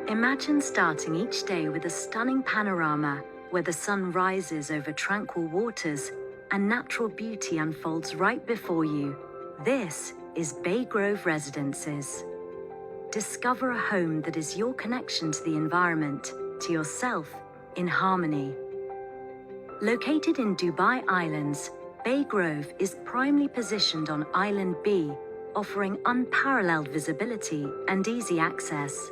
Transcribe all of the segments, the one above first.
Imagine starting each day with a stunning panorama where the sun rises over tranquil waters and natural beauty unfolds right before you. This is Bay Grove Residences. Discover a home that is your connection to the environment, to yourself, in harmony. Located in Dubai Islands, Bay Grove is primely positioned on Island B, offering unparalleled visibility and easy access.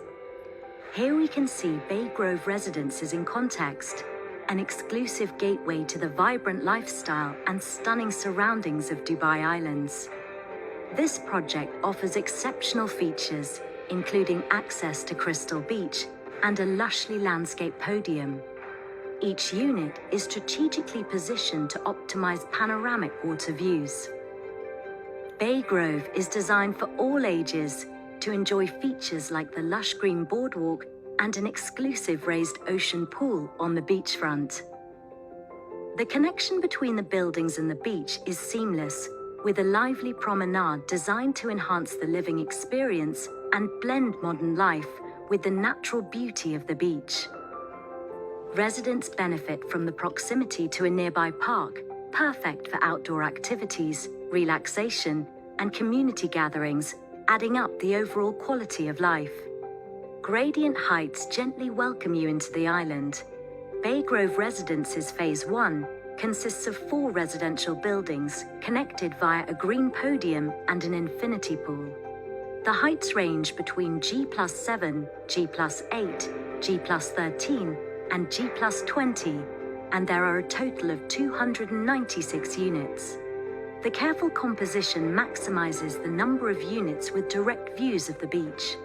Here we can see Bay Grove Residences in context, an exclusive gateway to the vibrant lifestyle and stunning surroundings of Dubai Islands. This project offers exceptional features, including access to Crystal Beach and a lushly landscaped podium. Each unit is strategically positioned to optimize panoramic water views. Bay Grove is designed for all ages to enjoy features like the lush green boardwalk and an exclusive raised ocean pool on the beachfront. The connection between the buildings and the beach is seamless, with a lively promenade designed to enhance the living experience and blend modern life with the natural beauty of the beach. Residents benefit from the proximity to a nearby park, perfect for outdoor activities, relaxation, and community gatherings, adding up the overall quality of life. Gradient heights gently welcome you into the island. Bay Grove Residences Phase 1 consists of 4 residential buildings connected via a green podium and an infinity pool. The heights range between G+7, G+8, G+13, and G+20, and there are a total of 296 units. The careful composition maximizes the number of units with direct views of the beach.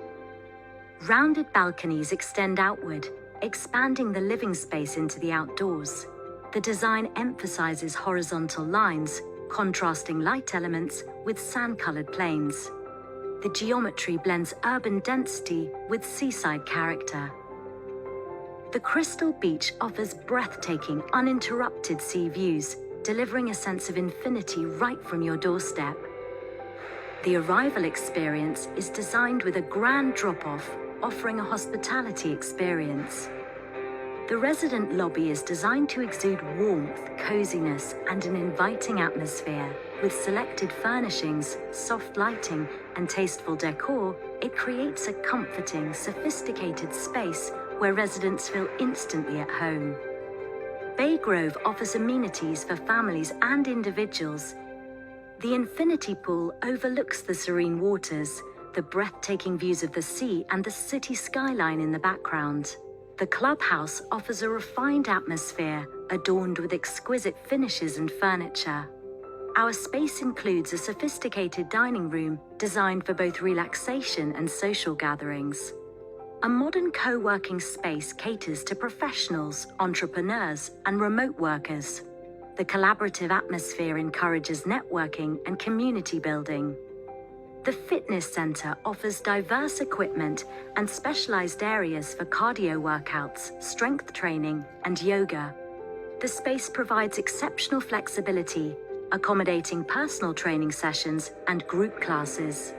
Rounded balconies extend outward, expanding the living space into the outdoors. The design emphasizes horizontal lines, contrasting light elements with sand-colored plains. The geometry blends urban density with seaside character. The Crystal Beach offers breathtaking, uninterrupted sea views, delivering a sense of infinity right from your doorstep. The arrival experience is designed with a grand drop-off, offering a hospitality experience. The resident lobby is designed to exude warmth, coziness, and an inviting atmosphere. With selected furnishings, soft lighting, and tasteful decor, it creates a comforting, sophisticated space where residents feel instantly at home. Bay Grove offers amenities for families and individuals. The infinity pool overlooks the serene waters, the breathtaking views of the sea, and the city skyline in the background. The clubhouse offers a refined atmosphere, adorned with exquisite finishes and furniture. Our space includes a sophisticated dining room designed for both relaxation and social gatherings. A modern co-working space caters to professionals, entrepreneurs, and remote workers. The collaborative atmosphere encourages networking and community building. The fitness center offers diverse equipment and specialized areas for cardio workouts, strength training, and yoga. The space provides exceptional flexibility, accommodating personal training sessions and group classes.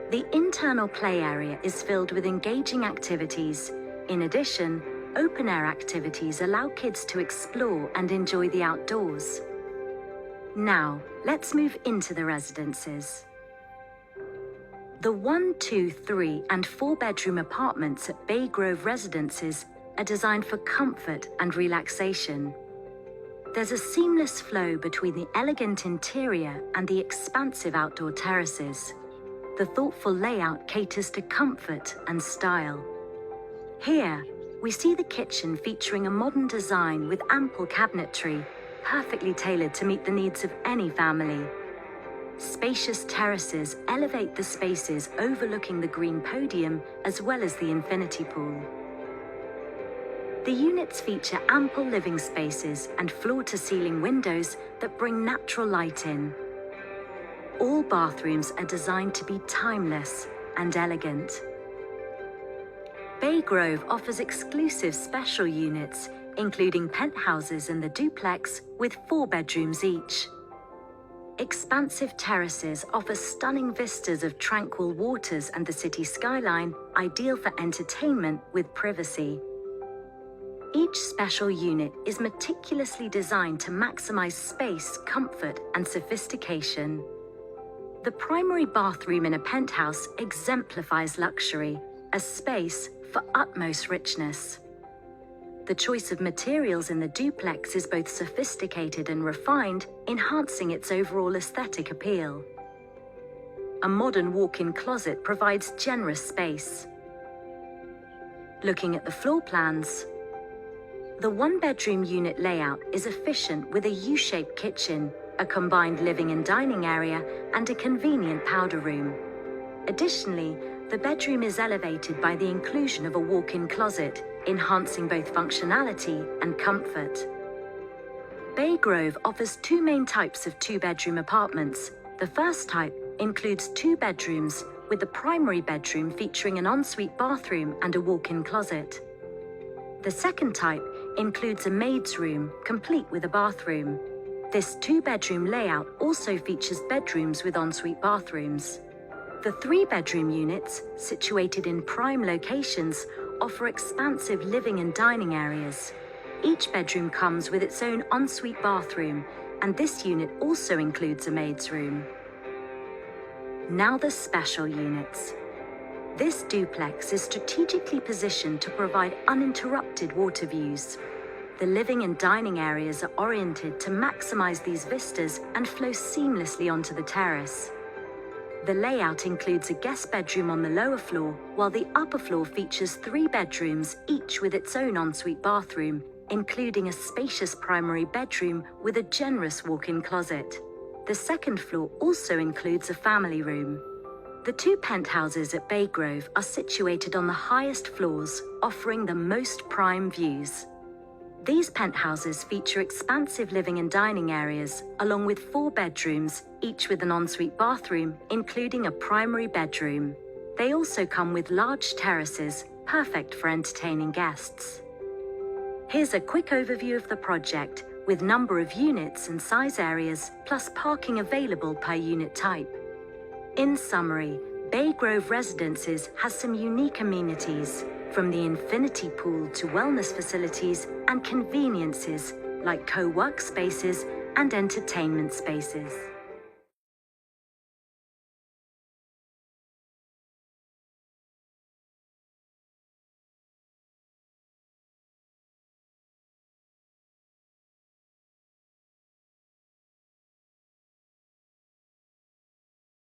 The internal play area is filled with engaging activities. In addition, open-air activities allow kids to explore and enjoy the outdoors. Now, let's move into the residences. The 1, 2, 3, and 4-bedroom apartments at Bay Grove Residences are designed for comfort and relaxation. There's a seamless flow between the elegant interior and the expansive outdoor terraces. The thoughtful layout caters to comfort and style. Here, we see the kitchen featuring a modern design with ample cabinetry, perfectly tailored to meet the needs of any family. Spacious terraces elevate the spaces overlooking the green podium as well as the infinity pool. The units feature ample living spaces and floor-to-ceiling windows that bring natural light in. All bathrooms are designed to be timeless and elegant. Bay Grove offers exclusive special units, including penthouses and the duplex with 4 bedrooms each. Expansive terraces offer stunning vistas of tranquil waters and the city skyline, ideal for entertainment with privacy. Each special unit is meticulously designed to maximize space, comfort, and sophistication. The primary bathroom in a penthouse exemplifies luxury, a space for utmost richness. The choice of materials in the duplex is both sophisticated and refined, enhancing its overall aesthetic appeal. A modern walk-in closet provides generous space. Looking at the floor plans, the one-bedroom unit layout is efficient with a U-shaped kitchen, a combined living and dining area, and a convenient powder room. Additionally, the bedroom is elevated by the inclusion of a walk-in closet, enhancing both functionality and comfort. Bay Grove offers two main types of two-bedroom apartments. The first type includes two bedrooms, with the primary bedroom featuring an ensuite bathroom and a walk-in closet. The second type includes a maid's room, complete with a bathroom. This two-bedroom layout also features bedrooms with ensuite bathrooms. The three-bedroom units, situated in prime locations, offer expansive living and dining areas. Each bedroom comes with its own ensuite bathroom, and this unit also includes a maid's room. Now the special units. This duplex is strategically positioned to provide uninterrupted water views. The living and dining areas are oriented to maximize these vistas and flow seamlessly onto the terrace. The layout includes a guest bedroom on the lower floor, while the upper floor features three bedrooms, each with its own ensuite bathroom, including a spacious primary bedroom with a generous walk-in closet. The second floor also includes a family room. The two penthouses at Bay Grove are situated on the highest floors, offering the most prime views. These penthouses feature expansive living and dining areas, along with four bedrooms, each with an ensuite bathroom, including a primary bedroom. They also come with large terraces, perfect for entertaining guests. Here's a quick overview of the project, with number of units and size areas, plus parking available per unit type. In summary, Bay Grove Residences has some unique amenities, from the infinity pool to wellness facilities and conveniences like co-work spaces and entertainment spaces.